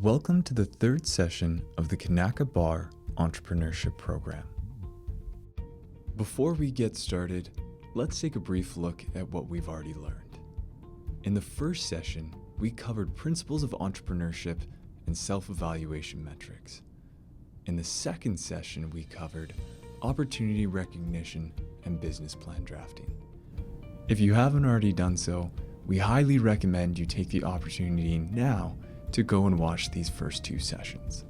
Welcome to the third session of the Kanaka Bar Entrepreneurship Program. Before we get started, let's take a brief look at what we've already learned. In the first session, we covered principles of entrepreneurship and self-evaluation metrics. In the second session, we covered opportunity recognition and business plan drafting. If you haven't already done so, we highly recommend you take the opportunity now to go and watch these first two sessions.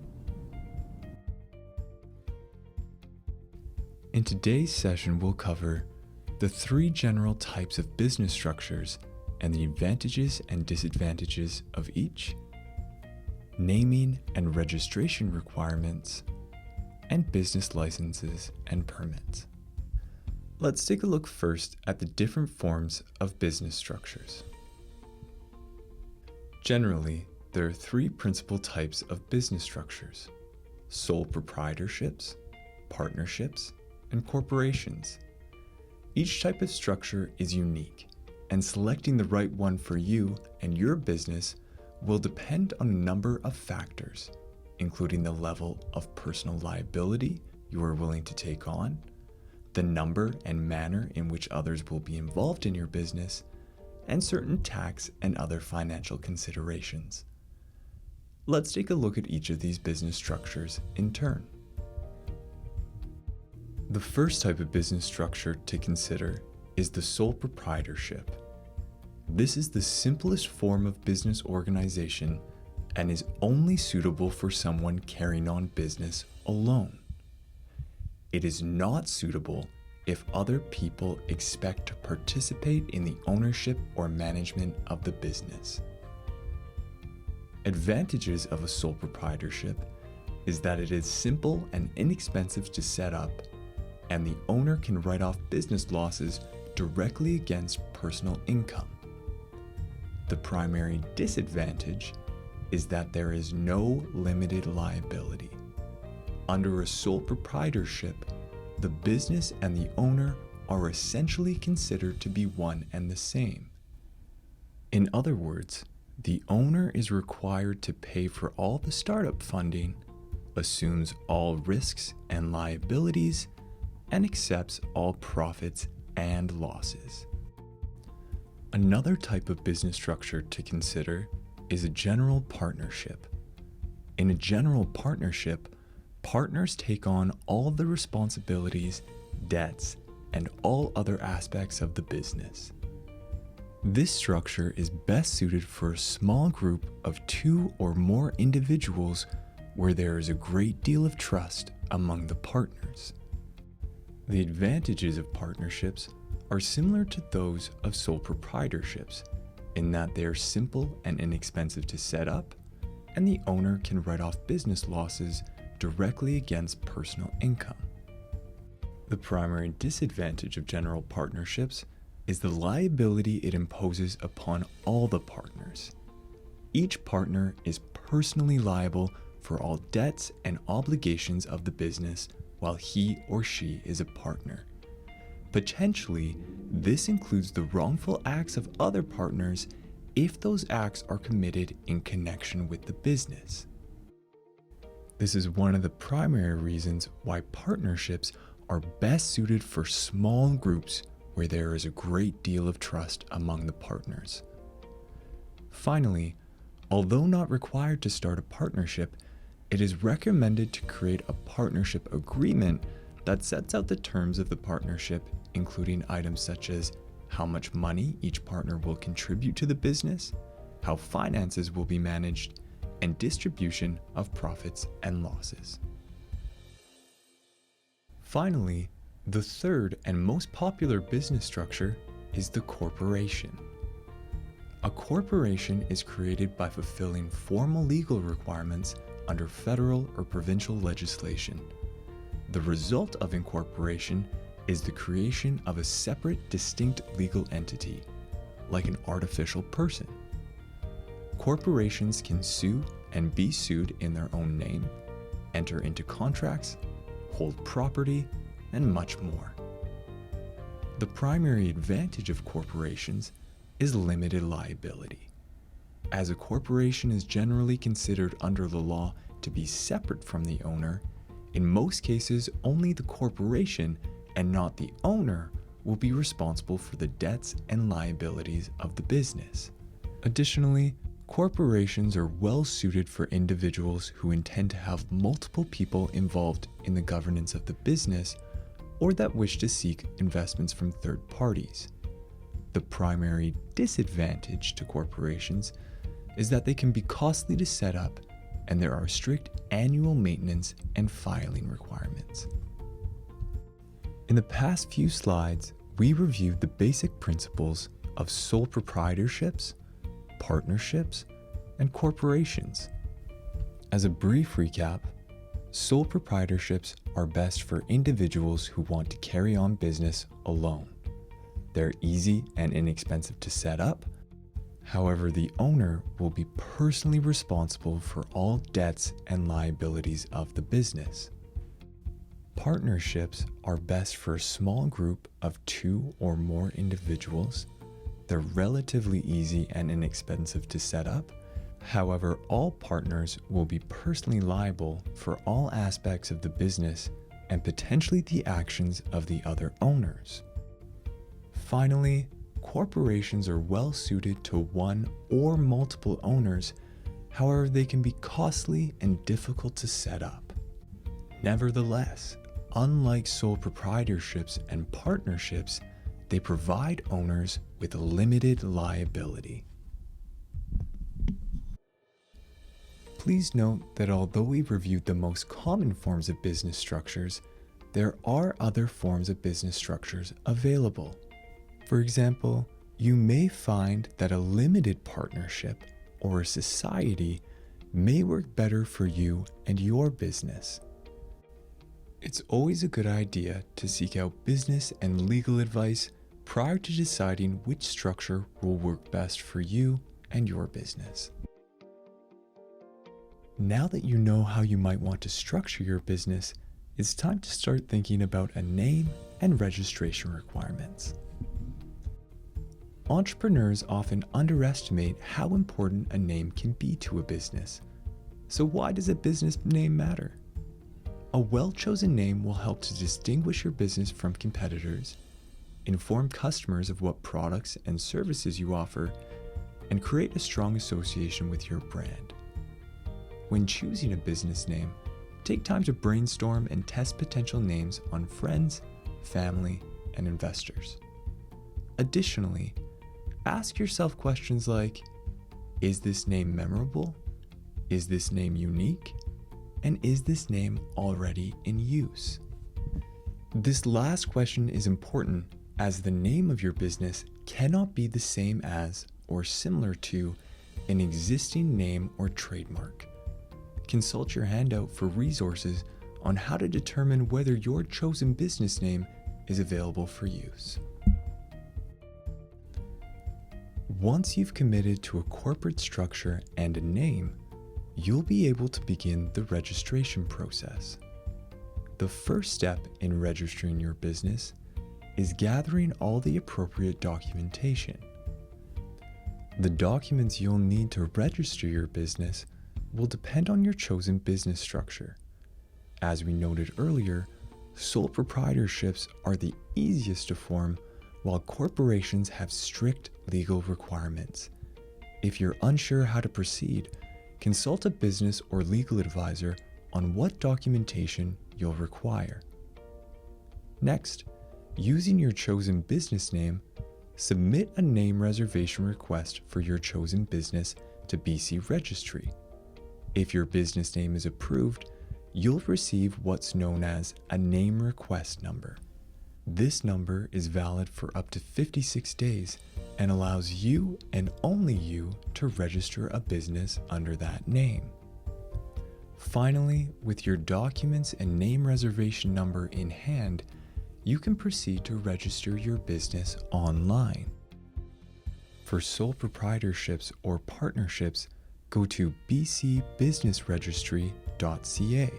In today's session, we'll cover the three general types of business structures and the advantages and disadvantages of each, naming and registration requirements, and business licenses and permits. Let's take a look first at the different forms of business structures. Generally, there are three principal types of business structures: sole proprietorships, partnerships, and corporations. Each type of structure is unique, and selecting the right one for you and your business will depend on a number of factors, including the level of personal liability you are willing to take on, the number and manner in which others will be involved in your business, and certain tax and other financial considerations. Let's take a look at each of these business structures in turn. The first type of business structure to consider is the sole proprietorship. This is the simplest form of business organization and is only suitable for someone carrying on business alone. It is not suitable if other people expect to participate in the ownership or management of the business. Advantages of a sole proprietorship is that it is simple and inexpensive to set up, and the owner can write off business losses directly against personal income. The primary disadvantage is that there is no limited liability. Under a sole proprietorship, the business and the owner are essentially considered to be one and the same. In other words, the owner is required to pay for all the startup funding, assumes all risks and liabilities, and accepts all profits and losses. Another type of business structure to consider is a general partnership. In a general partnership, partners take on all the responsibilities, debts, and all other aspects of the business. This structure is best suited for a small group of two or more individuals where there is a great deal of trust among the partners. The advantages of partnerships are similar to those of sole proprietorships in that they are simple and inexpensive to set up, and the owner can write off business losses directly against personal income. The primary disadvantage of general partnerships is the liability it imposes upon all the partners. Each partner is personally liable for all debts and obligations of the business while he or she is a partner. Potentially, this includes the wrongful acts of other partners if those acts are committed in connection with the business. This is one of the primary reasons why partnerships are best suited for small groups where there is a great deal of trust among the partners. Finally, although not required to start a partnership, it is recommended to create a partnership agreement that sets out the terms of the partnership, including items such as how much money each partner will contribute to the business, how finances will be managed, and distribution of profits and losses. Finally, the third and most popular business structure is the corporation. A corporation is created by fulfilling formal legal requirements under federal or provincial legislation. The result of incorporation is the creation of a separate, distinct legal entity, like an artificial person. Corporations can sue and be sued in their own name, enter into contracts, hold property, and much more. The primary advantage of corporations is limited liability. As a corporation is generally considered under the law to be separate from the owner, in most cases only the corporation and not the owner will be responsible for the debts and liabilities of the business. Additionally, corporations are well suited for individuals who intend to have multiple people involved in the governance of the business or that wish to seek investments from third parties. The primary disadvantage to corporations is that they can be costly to set up and there are strict annual maintenance and filing requirements. In the past few slides, we reviewed the basic principles of sole proprietorships, partnerships, and corporations. As a brief recap, sole proprietorships are best for individuals who want to carry on business alone. They're easy and inexpensive to set up. However, the owner will be personally responsible for all debts and liabilities of the business. Partnerships are best for a small group of 2 or more individuals. They're relatively easy and inexpensive to set up. However, all partners will be personally liable for all aspects of the business and potentially the actions of the other owners. Finally, corporations are well suited to 1 or multiple owners. However, they can be costly and difficult to set up. Nevertheless, unlike sole proprietorships and partnerships, they provide owners with limited liability. Please note that although we've reviewed the most common forms of business structures, there are other forms of business structures available. For example, you may find that a limited partnership or a society may work better for you and your business. It's always a good idea to seek out business and legal advice prior to deciding which structure will work best for you and your business. Now that you know how you might want to structure your business, it's time to start thinking about a name and registration requirements. Entrepreneurs often underestimate how important a name can be to a business. So why does a business name matter? A well-chosen name will help to distinguish your business from competitors, inform customers of what products and services you offer, and create a strong association with your brand. When choosing a business name, take time to brainstorm and test potential names on friends, family, and investors. Additionally, ask yourself questions like, is this name memorable? Is this name unique? And is this name already in use? This last question is important as the name of your business cannot be the same as or similar to an existing name or trademark. Consult your handout for resources on how to determine whether your chosen business name is available for use. Once you've committed to a corporate structure and a name, you'll be able to begin the registration process. The first step in registering your business is gathering all the appropriate documentation. The documents you'll need to register your business will depend on your chosen business structure. As we noted earlier, sole proprietorships are the easiest to form, while corporations have strict legal requirements. If you're unsure how to proceed, consult a business or legal advisor on what documentation you'll require. Next, using your chosen business name, submit a name reservation request for your chosen business to BC Registry. If your business name is approved, you'll receive what's known as a name request number. This number is valid for up to 56 days and allows you and only you to register a business under that name. Finally, with your documents and name reservation number in hand, you can proceed to register your business online. For sole proprietorships or partnerships, go to bcbusinessregistry.ca.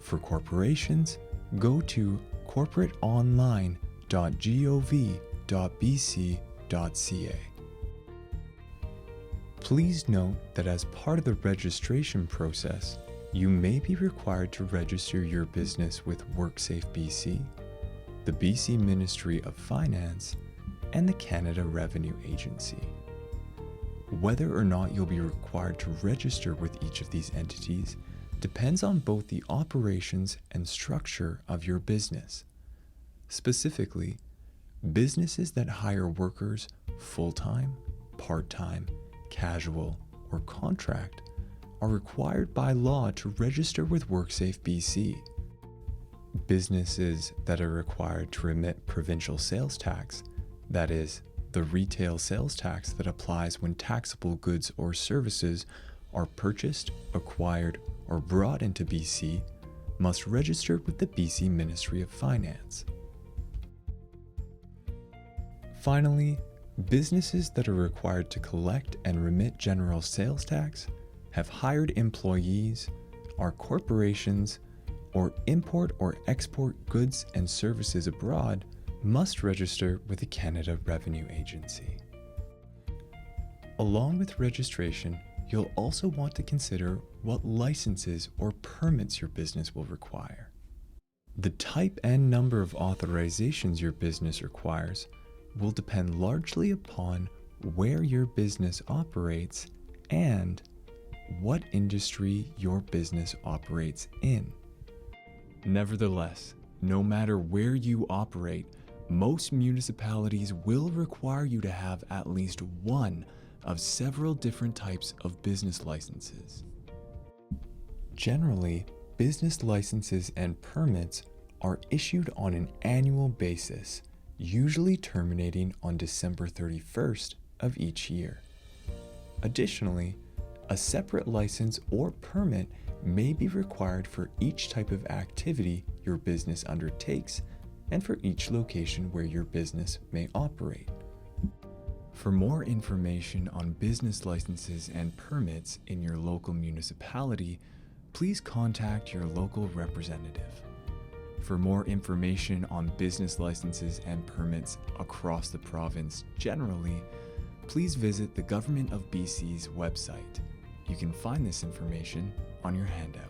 For corporations, go to corporateonline.gov.bc.ca. Please note that as part of the registration process, you may be required to register your business with WorkSafe BC, the BC Ministry of Finance, and the Canada Revenue Agency. Whether or not you'll be required to register with each of these entities depends on both the operations and structure of your business. Specifically, businesses that hire workers full-time, part-time, casual, or contract are required by law to register with WorkSafe BC. Businesses that are required to remit provincial sales tax, that is, the retail sales tax that applies when taxable goods or services are purchased, acquired, or brought into BC, must register with the BC Ministry of Finance. Finally, businesses that are required to collect and remit general sales tax, have hired employees, are corporations, or import or export goods and services abroad must register with the Canada Revenue Agency. Along with registration, you'll also want to consider what licenses or permits your business will require. The type and number of authorizations your business requires will depend largely upon where your business operates and what industry your business operates in. Nevertheless, no matter where you operate, most municipalities will require you to have at least one of several different types of business licenses. Generally, business licenses and permits are issued on an annual basis, usually terminating on December 31st of each year. Additionally, a separate license or permit may be required for each type of activity your business undertakes and for each location where your business may operate. For more information on business licenses and permits in your local municipality, please contact your local representative. For more information on business licenses and permits across the province generally, please visit the Government of BC's website. You can find this information on your handout.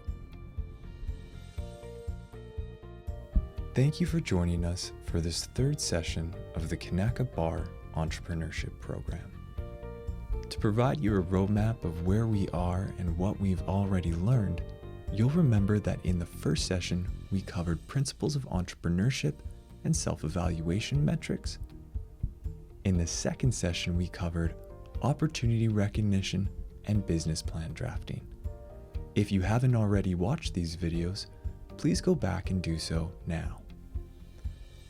Thank you for joining us for this third session of the Kanaka Bar Entrepreneurship Program. To provide you a roadmap of where we are and what we've already learned, you'll remember that in the first session, we covered principles of entrepreneurship and self-evaluation metrics. In the second session, we covered opportunity recognition and business plan drafting. If you haven't already watched these videos, please go back and do so now.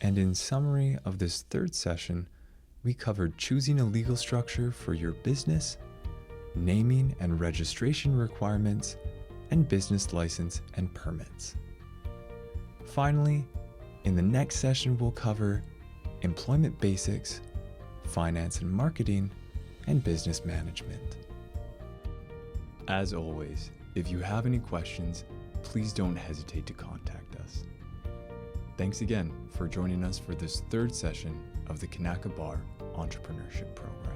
And in summary of this third session, we covered choosing a legal structure for your business, naming and registration requirements, and business license and permits. Finally, in the next session, we'll cover employment basics, finance and marketing, and business management. As always, if you have any questions, please don't hesitate to contact us. Thanks again for joining us for this third session of the Kanaka Bar Entrepreneurship Program.